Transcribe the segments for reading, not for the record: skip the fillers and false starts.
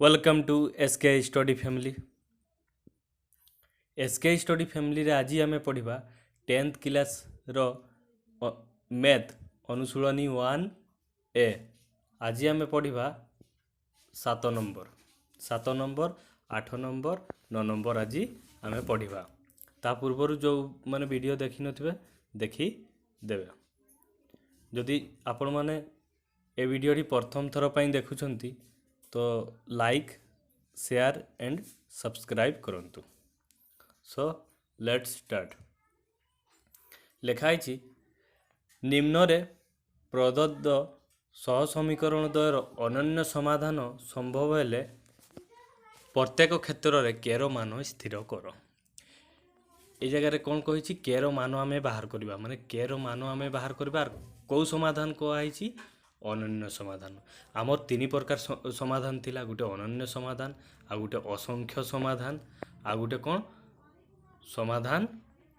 Welcome to SK study family. SK study family रे आज आम पढ़ा 10th क्लास रो मैथ अनुशूलनी 1A। आज आम पढ़ा 7 नंबर 8 नंबर 9 नंबर आज आम पढ़ा। ता पूर्वर जो मैंने वीडियो देखी नथिबे देखी देवे। जदि आपण माने ए वीडियोटी प्रथम थर पई देखुछंती तो लाइक शेयर एंड सब्सक्राइब करंतु। So let's start. लिखाई निम्न प्रदत्त सह समीकरण द्वयर अनन्य समाधान संभव हेले प्रत्येक क्षेत्र में केर मान स्थिर कर। ये जगह कौन कही केर मान आम बाहर करवा माने केर मान आम बाहर करवा कौ समाधान कही अनन्य समाधान। आमर तीन प्रकार समाधान थिला, गोटे अनन्य समाधान, आ गोटे असंख्य समाधान, आ गोटे कौन समाधान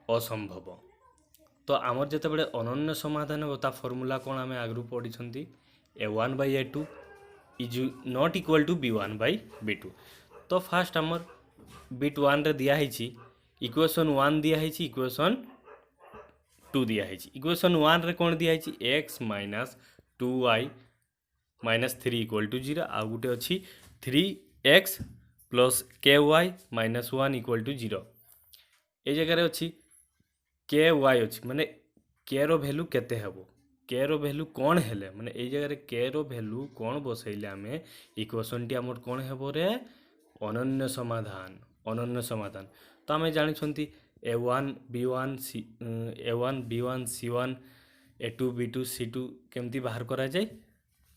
असंभव। तो आमर जिते अनन्य समाधान हो ता फॉर्मूला कौन आम आगु पढ़ी a1/a2 is not equal to b1/b2। तो फास्ट आमर बिट 1 रे दिखाई इक्वेशन 1 दिखाई इक्वेशन 2 दिखाई। इक्वेशन 1 रे कौन दिखाई x minus 2y minus 3 equal to 0। आ गोटे अच्छी 3x plus ky minus 1 equal to 0। ये जगह अच्छी ky अच्छी माने k रो वैल्यू केते हेबो, k रो वैल्यू कौन हेले माने ये जगह k रो वैल्यू कौन बसैले आमे इक्वेशन टी हमर कौन हेबो रे अनन्य समाधान। अनन्य समाधान तो आम जानी a1 b1 c1 a2 b2 c2 केमती बाहर करा जाए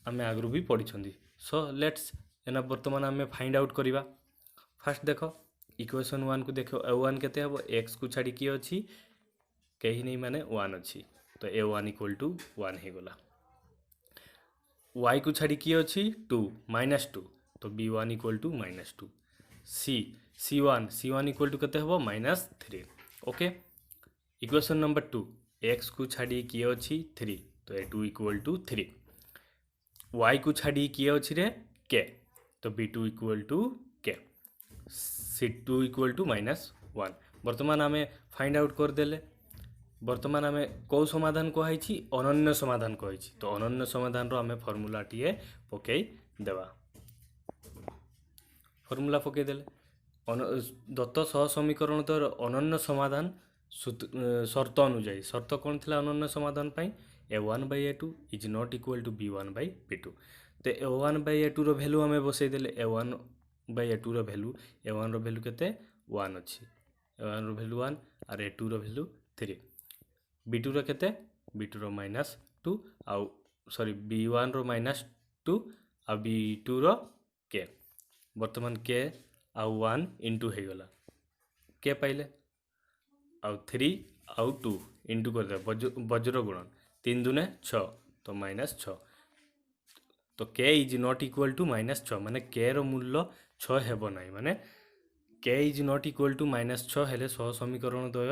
आम आगु भी पढ़ी। सो लेट्स एना बर्तमान आम फाइंड आउट करवा। फास्ट देख इक्वेशन 1 को देख a1 केते हेबो x को छाड़ी किए अच्छी कहीं नहीं माने 1 अच्छी तो a1 इक्वल टू 1 हो गला। y को छाड़ी किए अच्छी 2 माइनस 2 तो b1 equal to minus 2। c1 equal to केते हेबो minus 3। Okay equation number 2 x को छाड़ी किए अच्छी 3 तो a2 इक्वल टू 3। y को छाड़ी किए अच्छी रे k तो b2 equal to k। c2 equal to minus 1। बर्तमान आम फाइंड आउट करदेले। बर्तमान आम कौ समाधान कही अनन्य समाधान कही तो अनन्य समाधान रो आम फॉर्मूला टीए पकई देवा। फॉर्मूला पकई देले दत्त सह समीकरण द्वार अनन्य समाधान शर्त अनुजाई। शर्त कौन थी अनन्य समाधान पाई a1/a2 is not equal to b1/b2। तो a1/a2 रो वैल्यू आम बसई देले a1/a2 रो वैल्यू a1 रो वैल्यू केते 1 अच्छी a1 रो वैल्यू 1 और a2 रो वैल्यू 3। b2 रो केते b2 रो माइनस 2 आउ सॉरी b1 रो माइनस 2 आ b2 रो k। बर्तमान k आउ 1 इंटू हो गला के पाइले आउ 3 आउ 2 इंटू कर दे वज्र गुणन 3 दूने 6 तो माइनस 6 तो k is not equal to minus 6 माने k रो मूल्य 6 हेबो नाही माने k is not equal to minus 6 हेले सह समीकरण द्वय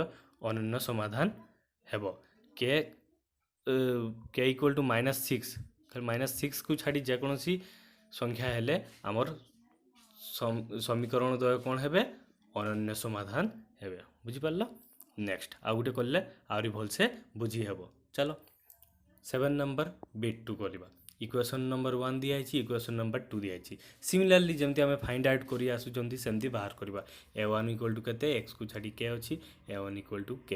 अनन्य समाधान हेबो। k equal to minus 6 minus 6 को छाड़ी जेकोसी संख्या हेले आमर समीकरण द्वय कौन हेबे अनन्य समाधान हेबे। बुझी पारल। नेक्स्ट आ गुटे करले आउरी भलसे बुझी हेबो। चलो 7 नंबर बिट 2 करवा। इक्वेशन नंबर 1 दिखाई इक्वेशन नंबर 2 दिखाई। सिमिलरली जमती आम फाइंड आउट करी आसुचंती सेमती बाहर करवा। a1 इक्वल टू केते x को छाड़ी k अच्छी a1 equal to k।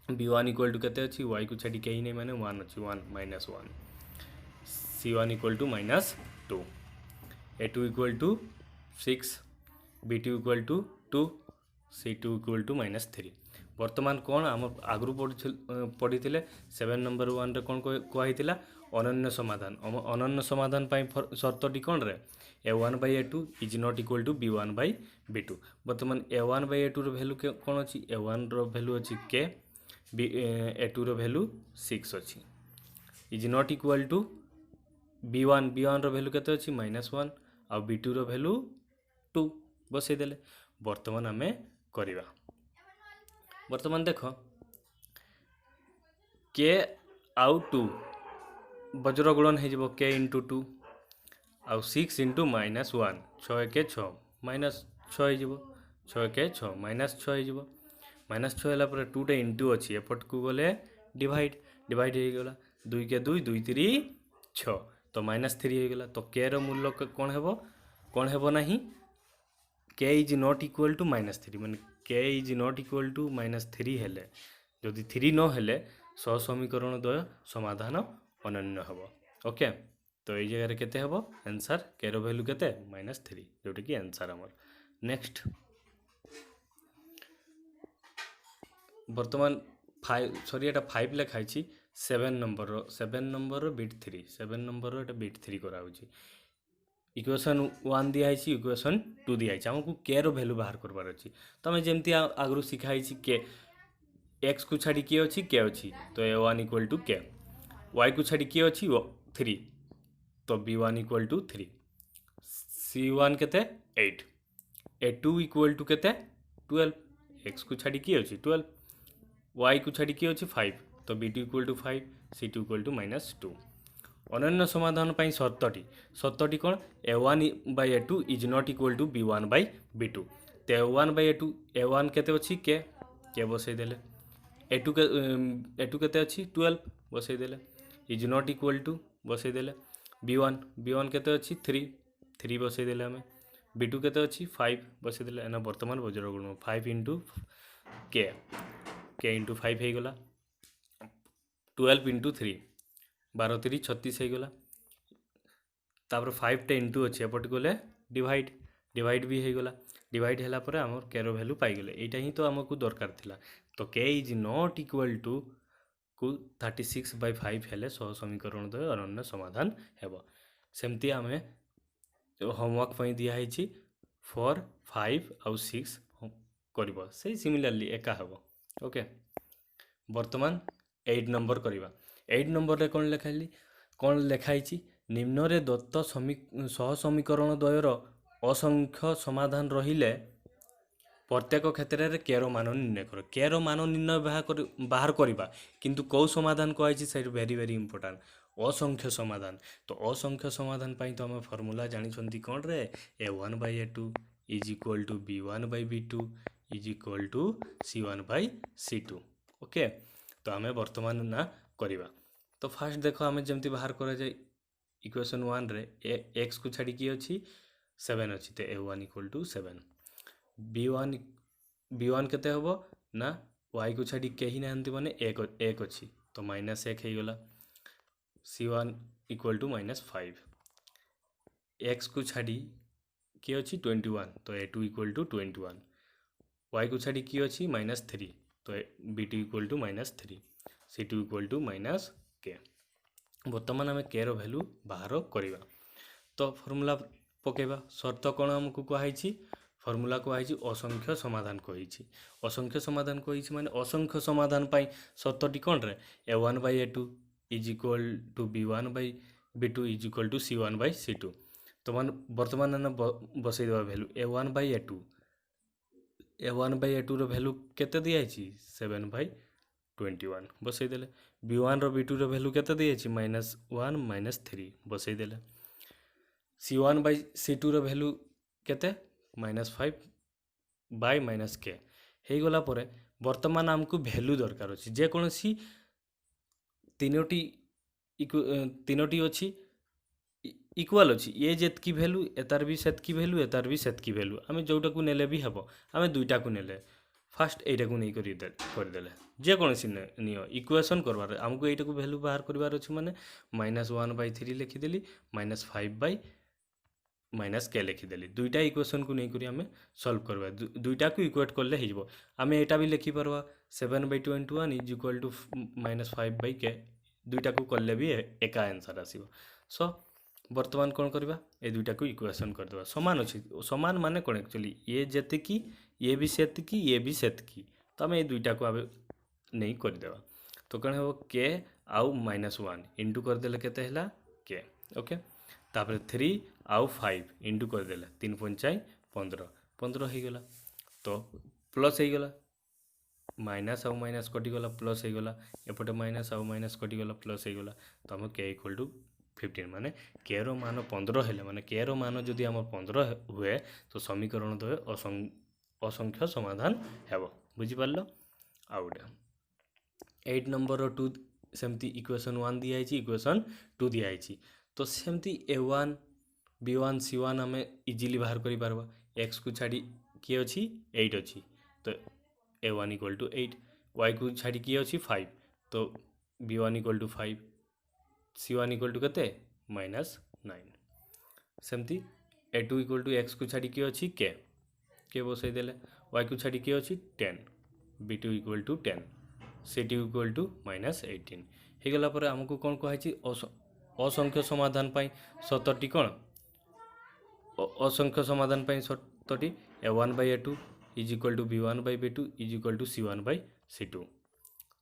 b1 equal to केते अच्छी y को छाड़ी k ही नहीं माने 1 अच्छी 1 minus 1। c1 equal to minus 2 a2 equal to 6 b2 equal to 2 c2 equal to minus 3। बर्तमान कौन आम आगु पढ़ी 7 नंबर 1 रे कौन कही अनन्य समाधान। अनन्य समाधान शर्तटी कौन रे a1/a2 is not equal to b1/b2। बर्तमान a1/a2 रो वैल्यू कौन अच्छी a1 रो वैल्यू अच्छी k a2 रो वैल्यू 6 अच्छी is not equal to b1 रो वैल्यू केते अच्छी माइनस 1 आ b2 रो वैल्यू 2 बसई देले। बर्तमान आम करवा। बर्तमान देख k आउ 2 वज्र गुणन हो k इंटू 2 आउ 6 इंटू माइनस 1 6 एके 6 माइनस 6 हो 6 एके 6 माइनस 6 हो माइनस 6 है 2 इंटू अच्छी एपट को गले डिवाइड डिवाइड हो गला 2 के 2 2 3 6 तो माइनस 3 हो गला तो के रो मूल्य कौन हेबो नहीं K is not equal to minus 3 माने K is not equal to minus 3 हेले जदि 3 न हेले सहसमीकरण द्वय समाधान अनन्य हेबो ओके तो ये जगह केते हेबो आंसर के रो वैल्यू केते -3 जोटा कि आंसर हमर नेक्स्ट वर्तमान 5 सॉरी एटा 5 लिखाई छी 7 नंबर रो बिट 3 7 नंबर रो एटा बिट 3 करा होची इक्वेशन 1 दिया है इक्वेशन 2 दिया है हमको के रो वैल्यू बाहर करबार अछि तो हम जेमती आगरु सिखाई छी के x को छाड़ी के अछि के अछि तो a1 इक्वल टू के y को छाड़ी के अछि 3 तो b1 इक्वल टू 3 c1 केते 8 a2 इक्वल टू केते 12 x को छाड़ी के अछि 12 y को छाड़ी के अछि 5 तो b2 equal to 5 c2 equal to -2 अनन्य समाधान पाई सत्तटी कौन a1 by a2 is not equal to b1 by b2 तो a1 by a1 केते अछि के बसई देले a2 केते अछि 12 बसई देले इज नॉट इक्वल टू बसई देले b1 केते अछि 3 बसई देले हमें b2 केते अछि 5 बसई देले एना वर्तमान बज्र गुण 5 इंटू के इंटू 5 हो गला 12 इंटू 3 12 3 36 हो गला तापर 5 टे इंटू अच्छे एपट गले डिवाइड भी हो गला डिवाइड हैला पर हमर के रो वैल्यू पाई गले एटा ही तो हमको दरकार थिला तो के इज नॉट इक्वल टू को 36/5 हेले सह समीकरण द्वय अनन्य समाधान हेबो सेमती आमे होमवर्क पई दिया है 4 5 और 6 करबो से सिमिलरली एका हेबो ओके वर्तमान 8 नंबर करबा 8 नंबर रे कौन लिखाई निम्न रे दत्त सह समीकरण द्वयर असंख्य समाधान रहिले प्रत्येक क्षेत्र में के रो मान निर्णय कर के रो मान निर्णय बाहर करवा किंतु कौ समाधान कही से वेरी वेरी इंपोर्टेंट असंख्य समाधान तो असंख्य समाधान पाई तो आम फर्मूला जानी कौन रे a1 by a2 is equal to b1 by b2 is equal to c1 by c2 okay तो आम वर्तमान ना करवा तो फास्ट देख आम जमी बाहर करा जाए इक्वेशन 1 रे x को छाड़ी की अच्छी 7 अच्छी तो a1 इक्वल टू 7 b1 केते होबो ना y को छाड़ी कहीं ना माने एक अच्छी तो -1 हो गला c1 इक्वल टू -5 x को छाड़ी की अच्छी 21 तो a2 इक्वल टू 21 y को छाड़ी की अच्छी -3 तो b2 equal to -3 c2 equal to -k बर्तमान आम के रो वैल्यू बाहर करवा तो फर्मूला पकेबा शर्त कौन आमको कही फर्मूला कही असंख्य समाधान कही असंख्य समाधान कही माने असंख्य समाधान पाई शर्तटी कौन रे a1 by a2 is equal to b1 by b2 is equal to c1 by c2 तो मान वर्तमान बसई देवा वैल्यू a1 by a2 रो वैल्यू केते दिया 7/21 बसई देले b1 रो b2 रो वैल्यू केते दिया -1 -3 बसई देले c1 by c2 row value केते -5 by -k हे गला परे वर्तमान हमको वैल्यू दरकार अछि जे कोनसी तीनोटी अछि इक्वल अछि ये जेतकी वैल्यू एतार भी सेतकी वैल्यू एतार भी सेतकी वैल्यू आमे जोटा को नेले भी हेबो आमे दुईटा को नेले फास्ट एटा को नहीं कर देले जे कोनसी नियो इक्वेशन करबार हमको एटा को वैल्यू बाहर करबार अछि माने -1/3 लिखि देली -5 -k लिखिदेली दुईटा इक्वेशन को नहीं करी आमे सॉल्व करबा दुईटा को इक्वेट करले हे जबो आमे एटा भी लिखि परबा 7/21 इज इक्वल टू -5/k दुईटा को करले भी एका आंसर आसीबो सो वर्तमान कौन करबा ए दुईटा को इक्वेशन कर देबा समान अछि समान माने कोन एक्चुअली ये जेतिकी ये भी सेतिकी ये भी सेतिकी तो आमे ए दुईटा को आबे नहीं कर देबा तो कौन हेबो k आउ -1 इंटू कर देले केते हला k ओके तापर 3 आउ 5 इंटू कर देले 3 5 15 15 हो गला तो प्लस हो गला माइनस आउ माइनस कटिगला प्लस हो गला एपटे माइनस आउ माइनस कटिगला प्लस हो गला तो हम k इक्वल टू 15 माने के रो मान 15 हेले माने के रो मान जदि आम 15 हुए तो समीकरण द्वय असंख्य समाधान हेबो बुझिपारल। आ गोटे 8 नंबर 2 सेमती इक्वेशन 1 दिया है इक्वेशन 2 दिया है तो सेमती a1 b1 c1 आम इजिली बाहर करि पारबा x को छाड़ी किए अछि 8 अछि तो a1 इक्वल टू 8 y को छाड़ी किए अछि 5 तो b1 equal to 5 c1 equal to केते -9 सेमती a2 इक्वल टू x को छाड़ी किए अछि के बसई देले y को छाड़ी किए अछि 10 b2 equal to 10 c2 equal to -18 हेगला पर हमको कौन कहि असंख्य समाधान पाई सतटी कौन असंख्य समाधान पाई सतटी a1 by a2 is equal to b1 by b2 is equal to c1 by c2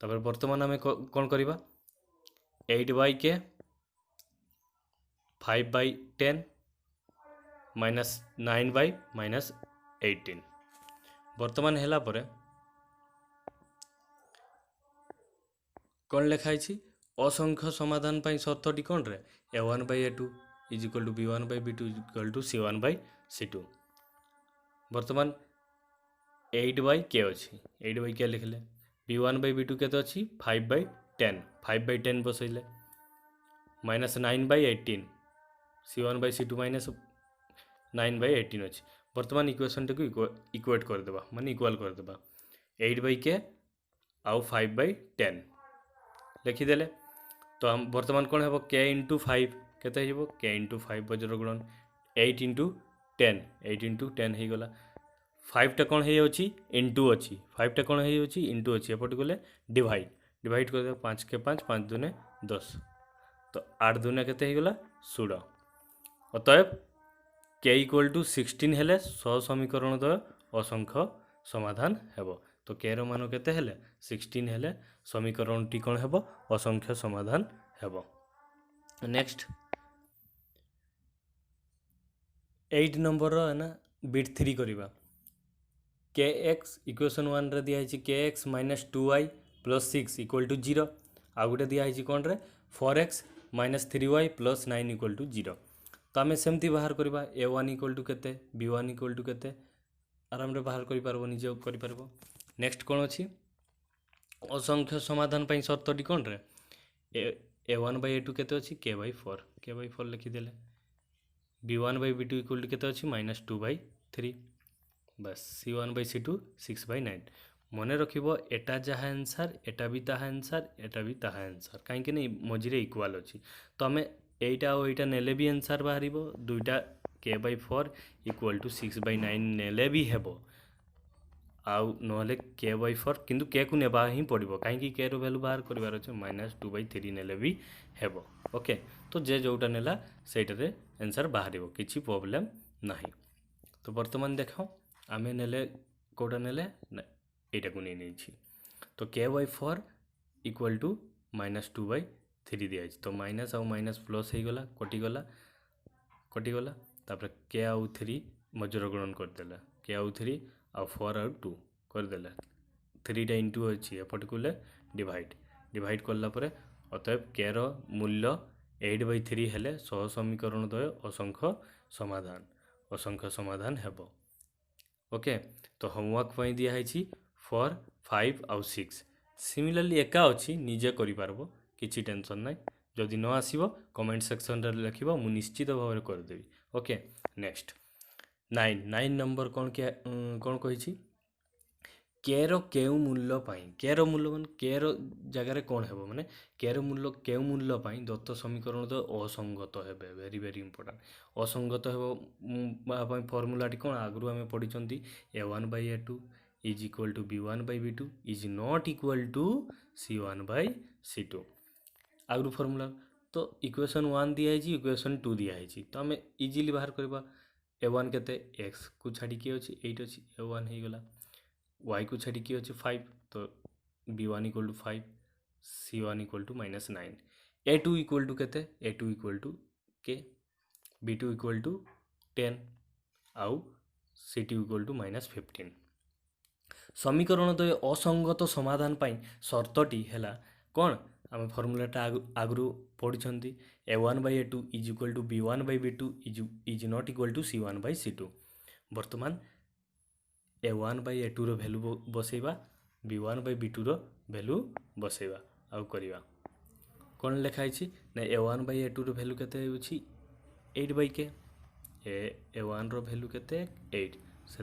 तापर वर्तमान आम कौन करवा 8 बाय के 5 बाय 10 -9 बाय -18 वर्तमान हेला परे कौन लिखाई असंख्य समाधान पाई शर्तटी कौन रे a1 by a2 is equal to b1 by b2 is equal to c1 by c2 वर्तमान 8 बाय के अच्छी 8 बाय के लिखले b1 बाय b2 केते अच्छी 5 बाय 10 5 बाय 10 बसैले -9 by 18 c1 by c2 -9 by 18 अच्छी वर्तमान इक्वेशन टा को इक्वेट कर देबा माने इक्वल कर देबा 8 बाय के आउ 5 बाय 10 लिखिदेले तो हम वर्तमान कौन हे के इंटू 5 केते हो के इंटू 5 बज्र गुणन 8 इंटू 10 8 इंटू 10 हो गला 5 टा कौन है इंटू अच्छी 5 टा कौन है इंटू अच्छी एपट गले डिवाइड कर दे 5 के 5 5 दूने 10 तो 8 दूने केते हो गला 16 अतएव के इक्वल टू 16 हेले सह समीकरण द्वय असंख्य समाधान हेबो तो के रो मान केते हेले 16 हेले समीकरण टी कौन हेबो असंख्य समाधान हेबो। नेक्स्ट 8 नंबर है ना बिट 3 करिबा के एक्स इक्वेशन 1 रे दिया है K X minus 2y plus 6 equal to 0 आ गोटे दिया है कौन रे 4x minus 3y plus 9 equal to 0 तो आम सेमती बाहर करवा a1 इक्वल टू केते b1 इक्वल टू केते आराम रे बाहर करि पारबो निजे करि पारबो। नेक्स्ट कौन अच्छी असंख्य समाधान पाई शर्तटी कौन रे a1 बाय a2 केते अच्छी k बाय 4 लिखिदेले b1 by b2 equal to केते अच्छी -2 बाय 3 बस c1 बाय c2 6 बाय 9 मन रखिबो एटा जहाँ आंसर एटा भी ताहा आंसर एटा भी ताहा आंसर कहीं नहीं मझे इक्वाल अच्छी तो आम एटा और एटा नेले भी आंसर बाहर दुईटा k by 4 equal to 6 by 9 नेले भी हेबो आउ नहले के बाय 4 किंतु के को नेबा ही पड़ो कहीं के रो वैल्यू बाहर करार अच्छे -2 बाय 3 नेले भी हेबो ओके तो जे जोटा नेला सेटारे आंसर बाहर किसी प्रॉब्लम नहीं। तो वर्तमान देख आम नेले कोटा नेले एटा को नहीं तो के बाय 4 इक्वल टू -2 बाय 3 दिया तो माइनस आउ माइनस प्लस हो गला कटिगला तापर के आउ 3 मजर गुणन करदेला के आउ 3 आउ 4 आउ 2 करदेला 3 टा इंटू अच्छी एपट को डिवाइड कला अतएव के रो मूल्य 8 बाय 3 हेले सह समीकरण द्वय असंख्य समाधान हेबो ओके। तो होमवर्क पाई दिया है 4 5 आउ 6 सिमिलरली एका अच्छी निजे करि पारबो किछि टेंशन ना जदि न आसीबो कमेंट सेक्शन रे लिखिबो मु निश्चित भाव में करदेवी ओके। नेक्स्ट 9 नंबर कौन कही के रो केउ मूल्य पाई के रो मूल्य मान के रो जगह कौन हेबो माने के रो मूल्य केउ मूल्य पाई दत्त समीकरण तो असंगत हेबे वेरी वेरी इंपोर्टेंट असंगत हेबो फॉर्मूलाटी कौन आगु आम पढ़ी a1 by a2 is equal to b1 by b2 is not equal to c1 by c2 आगु फॉर्मूला तो इक्वेशन 1 दिया है इक्वेशन 2 दिया है तो आम इजिली बाहर करबा a1 केते x को छाड़ी किए अच्छी 8 अच्छी a1 हो गला y को छाड़ी किए अच्छी 5 तो b1 equal to 5 c1 equal to -9 a2 equal to केते a2 इक्वल टू के b2 इक्वल टू 10 आउ c2 इक्वल टू -15 समीकरण तो असंगत समाधान पाई शर्तटी हैला कौन आम फर्मूलाटा आगु पढ़ी A1/A2 is equal to B1/B2 is not equal to C1/C2। बर्तमान A1/A2 भैल्यू बसैबा B1/B2 भैल्यू बसैबा आउ करवा कौन लिखाई ना A1/A2 भैल्यू केते होछि 8/k A1 रो भैल्यू केते 8 से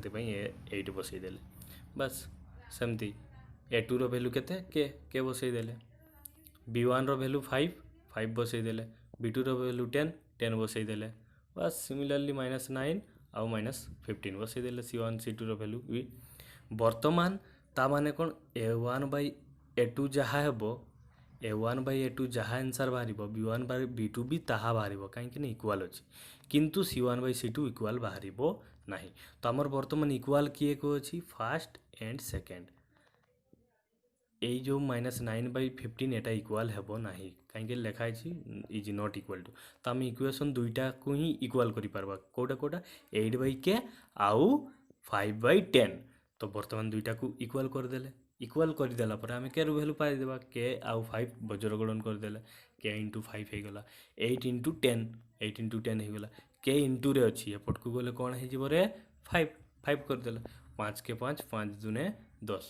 8 बसईदेले बस सेमती A2 रो भैल्यू केते के बसईदेले B1 रो भैल्यू 5 बसईदेले B2 रो भैल्यू 10 बसईदेले बस सिमिलरली -9 आउ -15 बसईदेले C1 C2 रो भैल्यू भी वर्तमान ता माने कौन A1/A2 जहाँ हेबो A1/A2 जहाँ आंसर बाहर B1/B2 भी ताहा बाहर कहीं इक्वाल अच्छी किंतु C1/C2 इक्वाल बाहर ना तो आमर बर्तमान इक्वाल किए को अच्छी फास्ट एंड सेकेंड ये जो -9/15 एटा इक्वाल हेबो नाही कहीं लिखाई इज नॉट इक्वाल टू तो आम इक्वेशन दुईटा को ही इक्वाल करि पारबा कोटा 8/k आउ 5/10 तो बर्तमान दुईटा को इक्वाल करदेले इक्वाल करदेला पर आम के भैल्यू पाइदेबा के आउ 5 बज्र गणन करदेले के इंटू 5 हो गला 8 इंटू 10 हो गला के इंटू रे अच्छी एपट को गले कौन हो रे 5 करदेला 5 के 5 5 दूने 10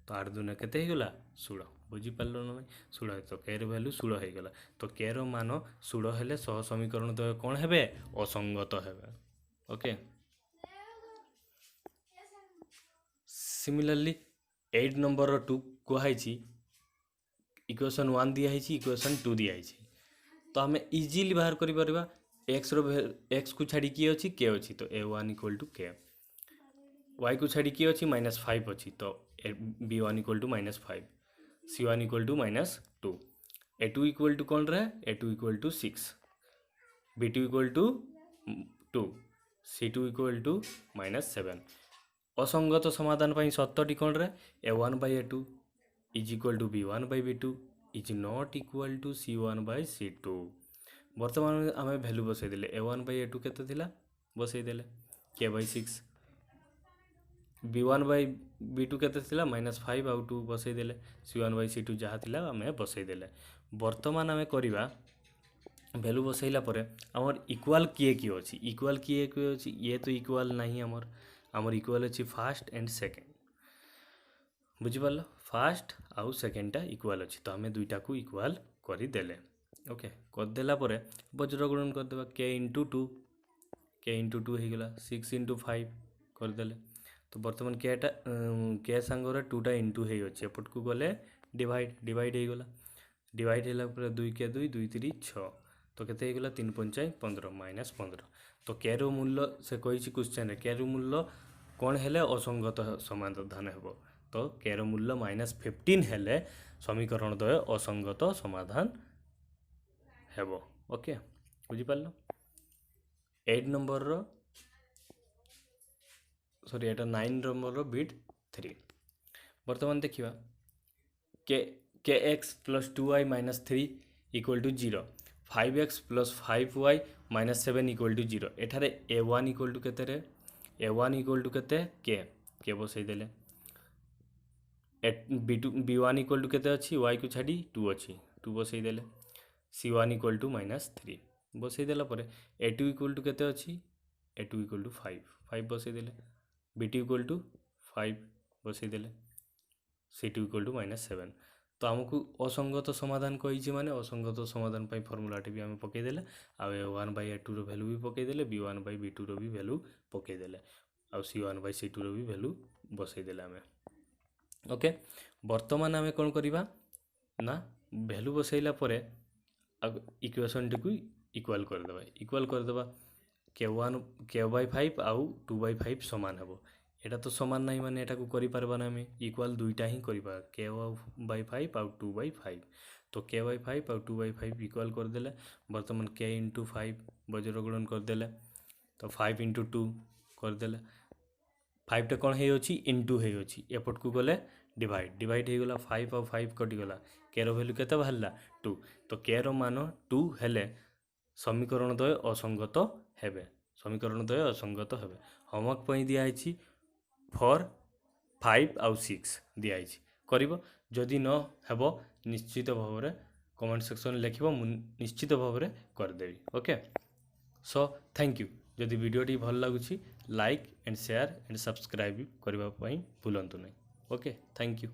तो 8 दूने केते हो गला 16 बुझीपार ना 16 तो के भैल्यू 16 हो गला तो के मान 16 हेले सह समीकरण तो कौन हेबे असंगत हेबे ओके। सिमिलरली 8 नंबर 2 कहुई इक्वेशन 1 दिखाई इक्वेशन 2 दिखाई तो आम इजिली बाहर कर एक्स को छाड़ी किए अच्छी के अच्छी तो A1 इक्वल टू के वाई को छाड़ी किए अच्छी -5 अच्छी तो B1 equal to -5 C1 equal to -2 A2 equal to कौन रहे A2 equal to 6 B2 equal to 2 C2 equal to -7 असंगत समाधान पर सत्यटी कौन रहे A1/A2 is equal to B1/B2 is not equal to C1/C2 वर्तमान आम भैल्यू बसईदे A1/A2 केते बसईदे k/6 B1/B2 केते -5 आउ 2 बसईदे C1/C2 जहाँ थी आम बसईदे वर्तमान आम करवा भैल्यू बसैला आमर इक्वाल किए अच्छी इक्वाल किए अच्छी ये तो इक्वाल नहीं आमर इक्वाल अच्छी फास्ट एंड सेकेंड बुझीपार फास्ट आउ सेकेंडटा इक्वाल अच्छी तो आम दुईटा को इक्वाल करदेले ओके करदेला बज्र गुणन करदे के इंटू 2 हो गला 6 इंटू 5 करदेले तो बर्तमान के सांगरे 2टा इंटू हो एपट को गले डिवाइड हो गला डिवाइड है 2 के 2 2 3 6 तो केते हो गला 3 5 15 -15 तो के रो मूल्य से कही क्वेश्चन के रो मूल्य कौन हेले असंगत समाधान हेबो तो के रो मूल्य -15 हेले समीकरण द्वय असंगत समाधान हेबो ओके बुझीपार 8 नंबर सॉरी एटा 9 नंबर बिट 3 वर्तमान देखिए K X plus 2y minus 3 equal to 0 5x plus 5y minus 7 equal to 0 एठारे A1 इक्वल टू केते रे A1 इक्वल टू केते के बसई देले B1 इक्वल टू केते अच्छी y को छाड़ी 2 अच्छी 2 बसई देले C1 इक्वल टू -3 बसई देला परे A2 इक्वल टू केते अच्छी A2 इक्वल टू 5 बसई देले B2 इक्वल टू 5 बसई देले C2 इक्वल टू -7 तो आमको असंगत समाधान कही माने असंगत समाधान पर फर्मूलाटी भी आम पकईदे आ A1/A2 भैल्यू भी पकईदे B1/B2 भी भैल्यू पकईदे आ C1/C2 भी भैल्यू बसईदे आम ओके वर्तमान आम कौन करवा ना भैल्यू बसैला इक्वेशन टी को इक्वाल करदे k/5 आउ 2/5 सामान हेबो एटा तो सामान नहीं माने एटा को करि पारबा ना हमें इक्वाल दुईटा ही करबा k/5 आउ 2/5 तो k/5 आउ 2/5 इक्वाल करदेले वर्तमान k इंटू 5 बज्र गुणन करदेले तो 5 इंटू 2 करदेले 5 टा कौन है इंटू है एपट को गले डिवाइड हो गला 5 आउ 5 कटिगला के रो भैल्यू केते बाहरला 2 तो के रो मान 2 हेले समीकरण द्वय असंगत हेबे होमवर्क पई दिया है 4 5 आउ 6 दिया है जदि न हेबो निश्चित भाव कमेंट सेक्शन लिखिबो मु निश्चित भाव में करदेवी ओके। So thank you. जदि वीडियोटी भल लगुछि like and share and subscribe करबा पई भूलंतु नहीं ओके। Thank you.